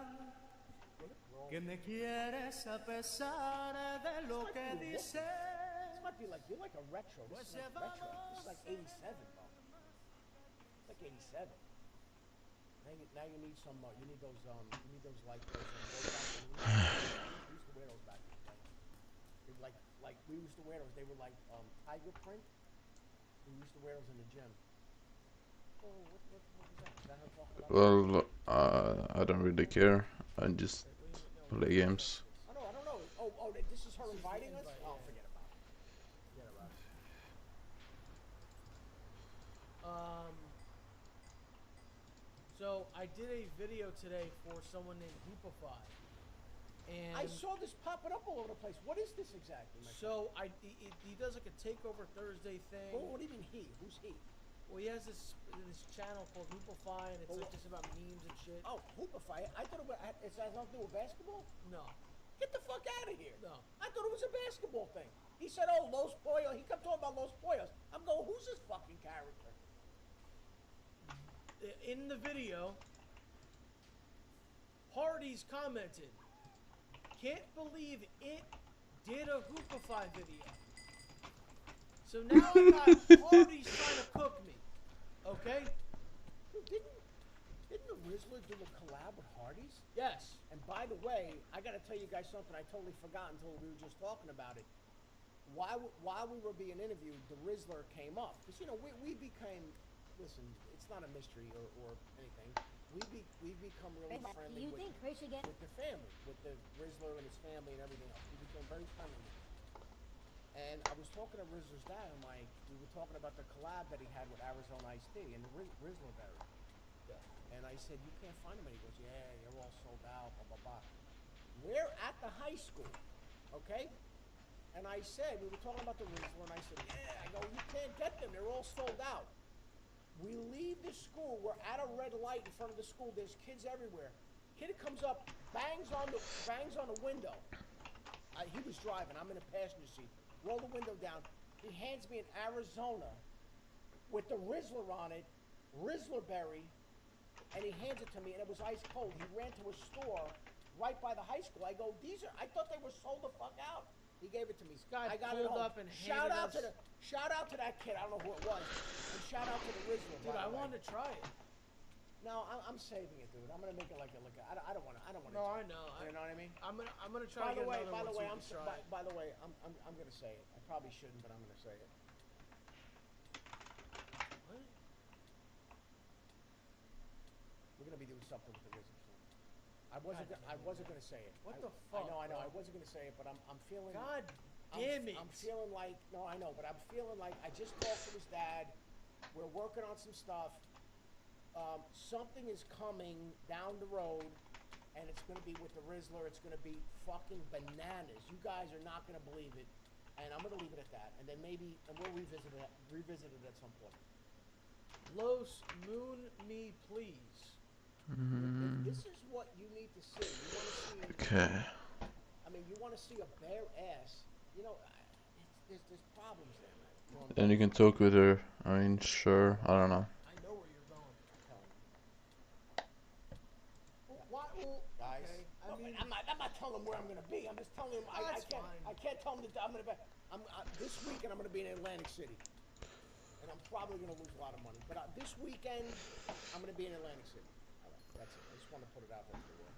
que me quieres a pesar de lo que dices. This might be like, you're like a retro. This is like retro. This is like 87, bro. It's like 87. Now you need some, you need those like those, we used to wear those back in the day. They were like, we used to wear those. They were like, tiger print. We used to wear those in the gym. Oh, what was that? Is that her talking about? Well, I don't really care. I just play games. I don't know. Oh, this is her inviting us? Oh, forget about it. Forget about it. So I did a video today for someone named Hypixel, and I saw this popping up all over the place. What is this exactly? So he does like a Takeover Thursday thing. What do you mean he? Who's he? Well, he has this channel called Hypixel, and it's like just about memes and shit. Oh, Hypixel. I thought it has nothing to do with basketball. No. Get the fuck out of here. No. I thought it was a basketball thing. He said, oh, Los Pollos. He kept talking about Los Pollos. I'm going, who's this fucking character? In the video, Hardy's commented, can't believe it did a Hypixel video. So now I got Hardy's trying to cook me. Okay? Didn't the Rizzler do a collab with Hardy's? Yes. And by the way, I got to tell you guys something I totally forgot until we were just talking about it. While we were being interviewed, the Rizzler came up. Because, we became, listen, it's not a mystery or anything. We've become really friendly with the family, with the Rizzler and his family and everything else. We became very friendly. And I was talking to Rizzler's dad, and we were talking about the collab that he had with Arizona Iced Tea and the Rizzler Berry. Yeah. And I said, you can't find them. And he goes, yeah, they're all sold out, blah, blah, blah. We're at the high school, okay? And I said, we were talking about the Rizzler, and I said, yeah, I go, you can't get them. They're all sold out. We leave the school. We're at a red light in front of the school. There's kids everywhere. Kid comes up, bangs on the window. He was driving. I'm in the passenger seat. Roll the window down. He hands me an Arizona with the Rizzler on it, Rizzler Berry, and he hands it to me, and it was ice cold. He ran to a store right by the high school. I go, I thought they were sold the fuck out. He gave it to me. I got it up and shout out to that kid. I don't know who it was. And shout out to the Rizzler. Dude, I wanted to try it. No, I'm saving it, dude. I'm gonna make it like I don't want to. No, I know. You know what I mean? I'm gonna try. By the way, I'm gonna say it. I probably shouldn't, but I'm gonna say it. What? We're gonna be doing something with the Rizzler soon. I wasn't gonna say it. What the fuck? I know. Bro? I wasn't gonna say it, but I'm feeling. God damn it! I'm feeling like I know, but I'm feeling like I just talked to his dad. We're working on some stuff. Something is coming down the road, and it's going to be with the Rizzler. It's going to be fucking bananas. You guys are not going to believe it. And I'm gonna leave it at that, and then maybe, and we'll revisit it at some point. Los moon me please. If this is what you need to see. You want to see. Okay. I mean, you want to see a bare ass. You know, there's problems there, man. You know, Then you can talk with her. I mean, sure. I don't know. I know where you're going. tell me. Well, why? Well, Guys, okay. I look, mean, I'm not telling him where I'm gonna be. I'm just telling him I That's fine. can't tell him that I'm gonna be. This weekend I'm gonna be in Atlantic City, and I'm probably gonna lose a lot of money. But this weekend I'm gonna be in Atlantic City. All right, that's it. I just want to put it out there to the world.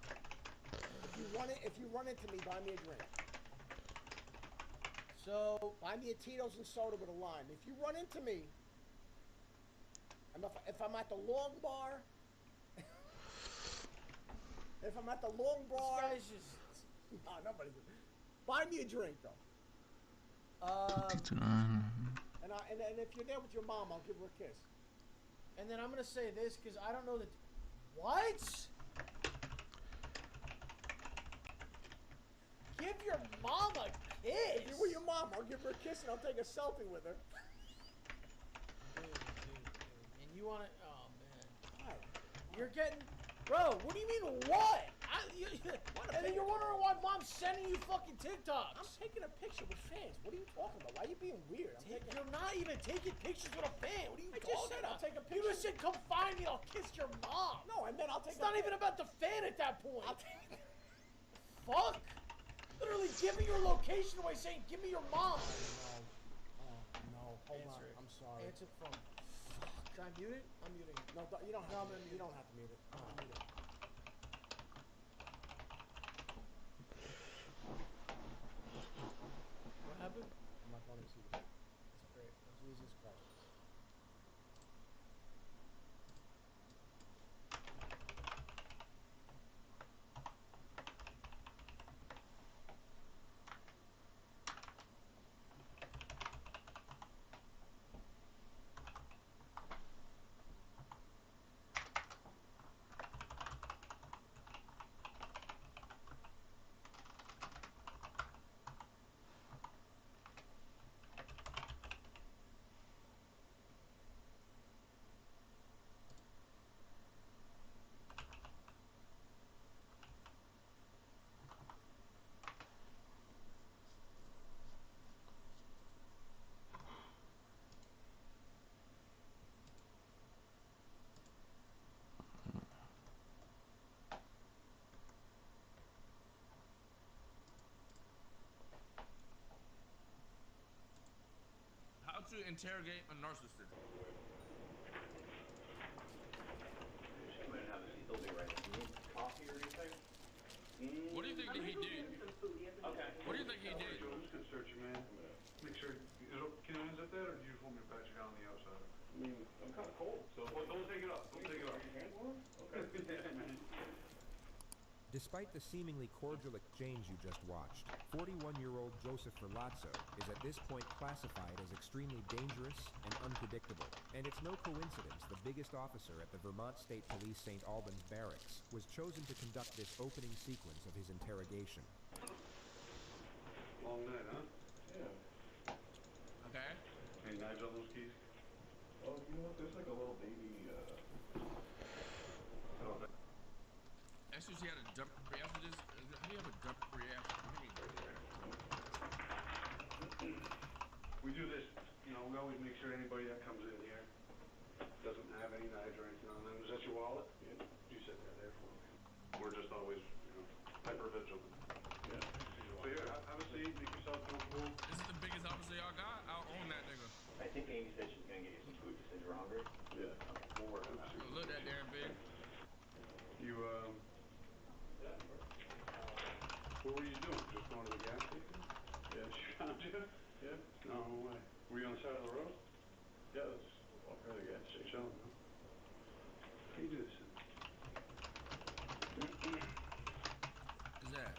If you run into me, buy me a drink. So buy me a Tito's and soda with a lime. If you run into me, and if I'm at the long bar. If I'm at the long bar, this guy's just. no, nobody's. Buy me a drink though. And if you're there with your mom, I'll give her a kiss. And then I'm gonna say this because I don't know that. What? Give your mom a kiss. If you're with your mom, I'll give her a kiss and I'll take a selfie with her. Dude. And you want to? Oh man. Alright. You're getting, bro. What do you mean what? And then you're wondering why mom's sending you fucking TikToks. I'm taking a picture with fans. What are you talking about? Why are you being weird? You're not even taking pictures with a fan. What are you I talking just said about? I'll take a You picture. just said come find me. I'll kiss your mom. No, I meant I'll take. It's not even about the fan at that point. I'll take. Fuck. Literally giving your location away, saying give me your mom. No. Hold on. Answer it. I'm sorry. Answer the phone. Should I mute it? I'm muting it. No, you don't have. No, to, you don't have to mute it. I'm muting it. What happened? I'm not going to see this. That's great. Jesus Christ. How to interrogate a narcissist. What do you think that he did? Okay. What do you think he did? I'm just gonna search you, man. Make sure. Can you hands up there, or do you just want me to pat you down on the outside? I mean, I'm kind of cold. So don't take it off. Don't take it off. Your hand warm? Okay. Yeah, man. Despite the seemingly cordial exchange you just watched, 41-year-old Joseph Verlazzo is at this point classified as extremely dangerous and unpredictable. And it's no coincidence the biggest officer at the Vermont State Police St. Albans Barracks was chosen to conduct this opening sequence of his interrogation. Long night, huh? Yeah. Okay. Any knives on those keys? Oh, you know what? There's like a little baby. Actually, she had a dump after this. How do you have a dump reaction? We do this, you know, we always make sure anybody that comes in here doesn't have any knives or anything on them. Is that your wallet? Yeah. You said that there for me. We're just always, you know, hyper vigilant. Yeah. So here, have a seat, make yourself comfortable. This is the biggest officer y'all got? I'll own that nigga. I think Amy said she's gonna get you some food. You said you're hungry? Yeah. We'll work on that. Oh, look that damn big. You, what were you doing? Just going to the gas station? Yeah, she found you? Yeah. No way. Were you on the side of the road? Yeah, let's walk by the gas station. Chilling, huh? How you do this? What's that?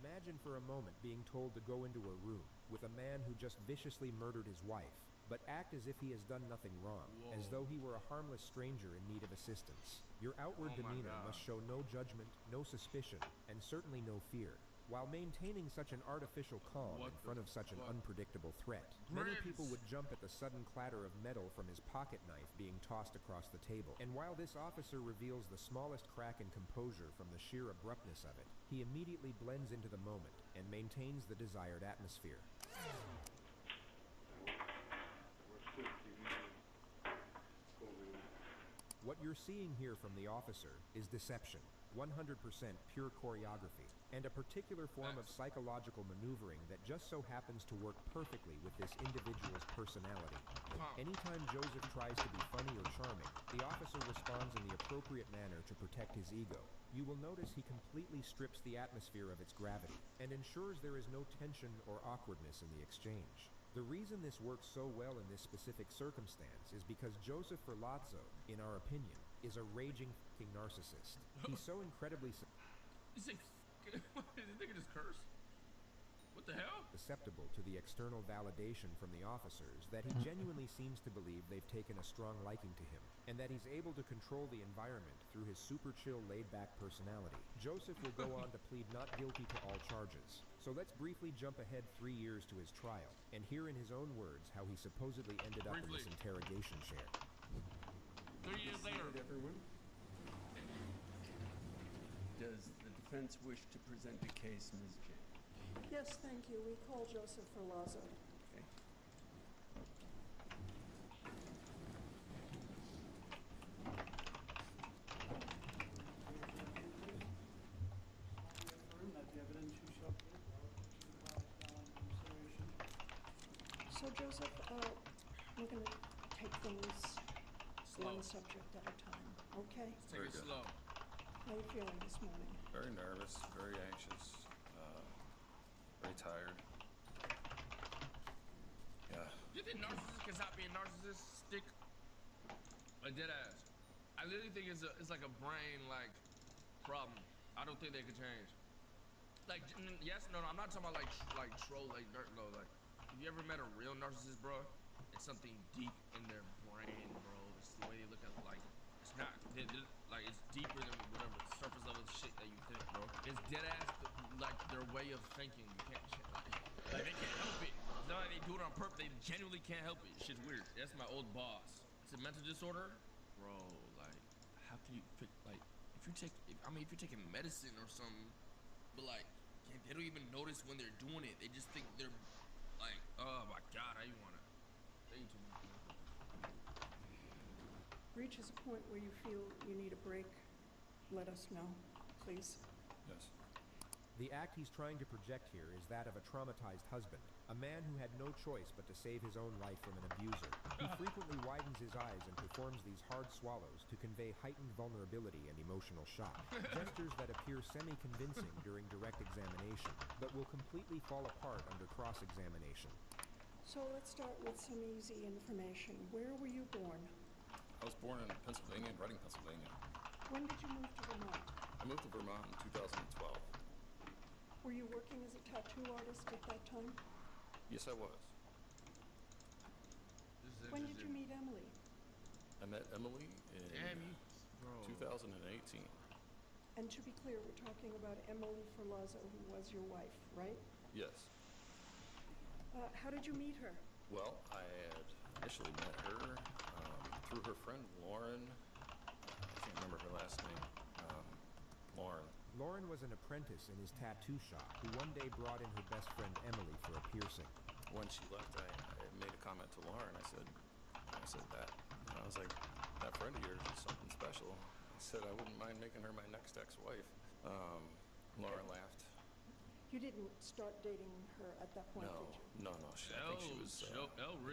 Imagine for a moment being told to go into a room with a man who just viciously murdered his wife, but act as if he has done nothing wrong, as though he were a harmless stranger in need of assistance. Your outward demeanor must show no judgment, no suspicion, and certainly no fear, while maintaining such an artificial calm in front of such an unpredictable threat. Many people would jump at the sudden clatter of metal from his pocket knife being tossed across the table, and while this officer reveals the smallest crack in composure from the sheer abruptness of it, he immediately blends into the moment and maintains the desired atmosphere. What you're seeing here from the officer is deception, 100% pure choreography, and a particular form of psychological maneuvering that just so happens to work perfectly with this individual's personality. Anytime Joseph tries to be funny or charming, the officer responds in the appropriate manner to protect his ego. You will notice he completely strips the atmosphere of its gravity and ensures there is no tension or awkwardness in the exchange. The reason this works so well in this specific circumstance is because Joseph Ferlazzo, in our opinion, is a raging f***ing narcissist. He's so incredibly You say f***ing? Did they just curse? What the hell? susceptible to the external validation from the officers that he genuinely seems to believe they've taken a strong liking to him, and that he's able to control the environment through his super chill, laid-back personality. Joseph will go on to plead not guilty to all charges. So let's briefly jump ahead 3 years to his trial, and hear in his own words how he supposedly ended up in this interrogation chair. 3 years later. Everyone. Does the defense wish to present the case, Ms. J? Yes, thank you. We call Joseph Ferlazzo. Okay. So, Joseph, we're going to take things one subject at a time, okay? Take it slow. How are you feeling this morning? Very nervous, very anxious, very tired. Yeah. Do you think narcissist can stop being narcissistic? Like dead ass. I literally think it's like a brain problem. I don't think they could change. Like yes, no, I'm not talking about like troll, like no, like. Have you ever met a real narcissist, bro? It's something deep in their brain, bro. It's the way they look at like it's not like it's deeper than whatever surface level shit that you think, bro. It's dead ass like their way of thinking. You can't like they can't help it. It's not like they do it on purpose. They genuinely can't help it. Shit's weird. That's my old boss. It's a mental disorder, bro. Like how can you pick like if you're taking medicine or something, but like they don't even notice when they're doing it. They just think they're like, oh my god, I wanna thank you. Reaches a point where you feel you need a break, let us know, please. Yes. The act he's trying to project here is that of a traumatized husband, a man who had no choice but to save his own life from an abuser. He frequently widens his eyes and performs these hard swallows to convey heightened vulnerability and emotional shock, gestures that appear semi-convincing during direct examination, but will completely fall apart under cross-examination. So let's start with some easy information. Where were you born? I was born in Pennsylvania, Reading, Pennsylvania. When did you move to Vermont? I moved to Vermont in 2012. Were you working as a tattoo artist at that time? Yes, I was. When did you meet Emily? I met Emily in 2018. And to be clear, we're talking about Emily Ferlazzo, who was your wife, right? Yes. How did you meet her? Well, I had initially met her through her friend Lauren. I can't remember her last name. Lauren. Lauren was an apprentice in his tattoo shop who one day brought in her best friend Emily for a piercing. When she left, I made a comment to Lauren. I said that. And I was like, that friend of yours is something special. I said I wouldn't mind making her my next ex-wife. Lauren laughed. You didn't start dating her at that point, did you? No. I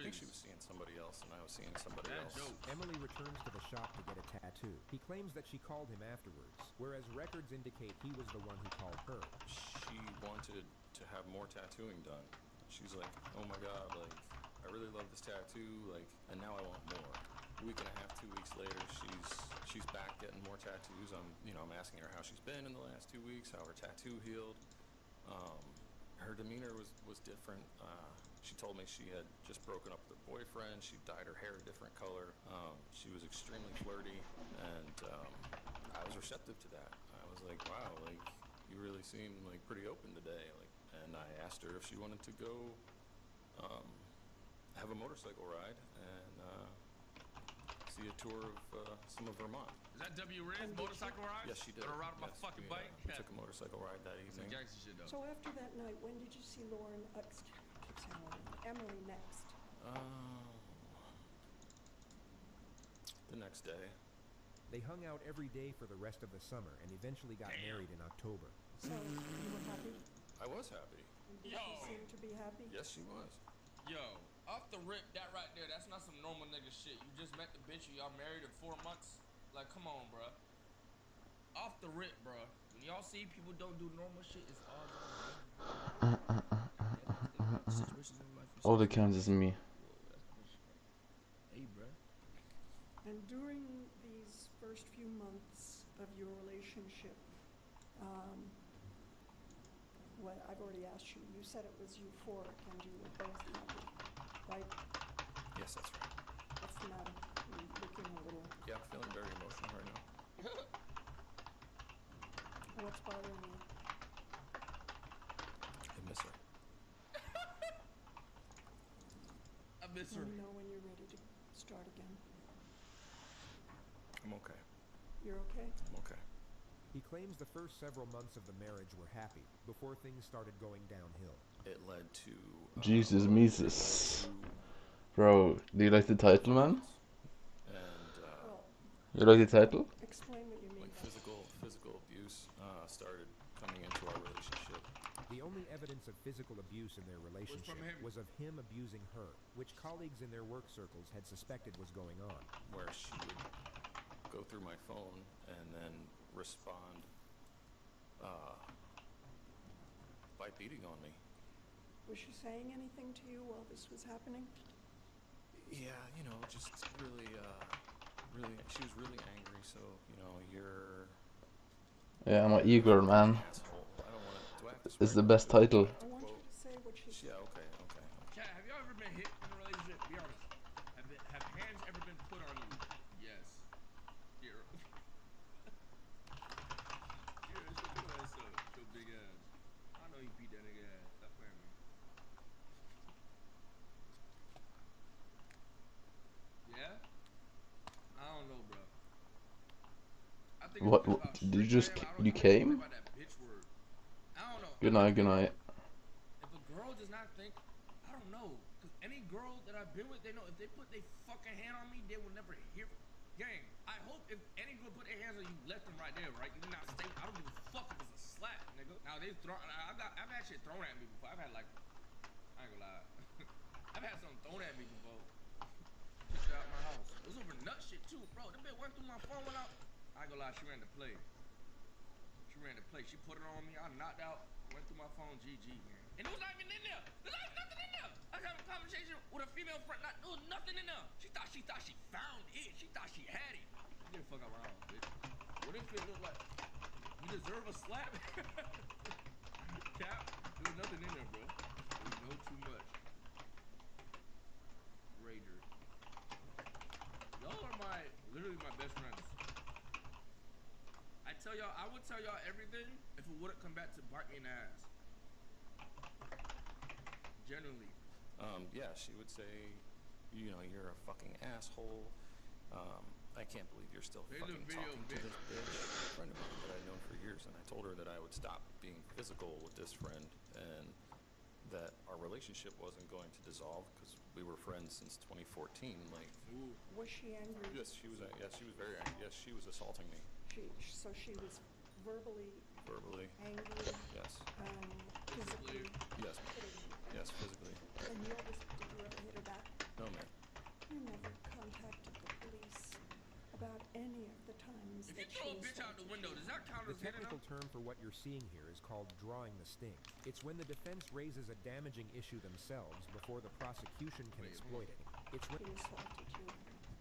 think she was seeing somebody else, and I was seeing somebody else. Emily returns to the shop to get a tattoo. He claims that she called him afterwards, whereas records indicate he was the one who called her. She wanted to have more tattooing done. She's like, oh my god, like, I really love this tattoo, like, and now I want more. A week and a half, 2 weeks later, she's back getting more tattoos. I'm asking her how she's been in the last 2 weeks, how her tattoo healed. her demeanor was different. She told me she had just broken up with her boyfriend. She dyed her hair a different color. She was extremely flirty, and I was receptive to that. I was like, wow, like, you really seem like pretty open today. Like, and I asked her if she wanted to go have a motorcycle ride and see a tour of some of Vermont. Is that W. Riz motorcycle ride? Yes, she did. Or ride on my Yes, fucking we, bike? we took a motorcycle ride that evening. Some gangster shit though. So after that night, when did you see Emily next? The next day. They hung out every day for the rest of the summer and eventually got married in October. So you were happy? I was happy. And did she seem to be happy? Yes, she was. Yo, off the rip, that right there, that's not some normal nigga shit. You just met the bitch and y'all married in 4 months? Like, come on, bruh. Off the rip, bruh. When y'all see people don't do normal shit, it's all All that counts is me. Hey, bruh. And during these first few months of your relationship, what I've already asked you, you said it was euphoric and you were both happy, right? Yes, that's right. What's the matter? You're looking a little... Yeah, I'm feeling very emotional right now. What's bothering you? I miss her. I miss Let her. me know when you're ready to start again. I'm okay. You're okay? I'm okay. He claims the first several months of the marriage were happy before things started going downhill. It led to Jesus Mises. Bro, do you like the title, man? And You like the title? Explain what you mean. like physical abuse started coming into our relationship. The only evidence of physical abuse in their relationship was of him abusing her, which colleagues in their work circles had suspected was going on. Where she would go through my phone and then respond by beating on me. Was she saying anything to you while this was happening? Yeah, you know, just really, she was really angry, so, you know, you're... Yeah, I'm an e-girl, man. Asshole. I don't want to... Do I have to It's the swear? best title. I want you to say what she said. Yeah, okay. Chat, have y'all ever been hit in a relationship? Be honest. Have hands ever been put on you? Yes. Here. Here, shut your ass up. Your big ass. I know you beat that nigga ass. Stop playing with me. Yeah? I don't know, bro. I think What? it's about Did you strict just... game. I don't You know came? about that bitch word. I don't know. Good night, good night. If a girl does not think, I don't know, because any girl that I've been with, they know if they put their fucking hand on me, they will never hear. Gang, I hope if any girl put their hands on you, let them right there, right? You do not stay. I don't give a fuck if it's a slap, nigga. Now they've thrown. I've had shit thrown at me before. I've had like, I ain't gonna lie, I've had something thrown at me before. Kicked out my house. It was over nut shit too, bro. The bitch went through my phone when I ain't gonna lie, she ran to play. She put it on me. I knocked out. Went through my phone. GG, man. And it was not even in there. There's not nothing in there. I was having a conversation with a female friend. There was nothing in there. She thought she found it. She thought she had it. You didn't fuck around, bitch. What if it looked like you deserve a slap? Cap, there was nothing in there, bro. You know too much. Rager. Y'all are literally my best friends. I would tell y'all everything if it wouldn't come back to bite me in the ass. Generally. Yeah, she would say, you know, you're a fucking asshole. I can't believe you're still fucking talking to this bitch. A friend of mine that I'd known for years, and I told her that I would stop being physical with this friend and that our relationship wasn't going to dissolve because we were friends since 2014. Like, ooh. Was she angry? Yes, she was. Yes, she was very angry. Yes, she was assaulting me. So she was verbally angry. Yes. Physically. Yes. Yes, physically. And did you ever hit her back? No, ma'am. You never contacted the police about any of the times if you throw a bitch out the window, does that count as hitting her? The technical term for what you're seeing here is called drawing the sting. It's when the defense raises a damaging issue themselves before the prosecution can exploit it. It's when he assaulted you.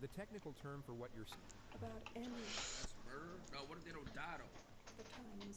The technical term for what you're about any murder? No, what if they don't die though? the times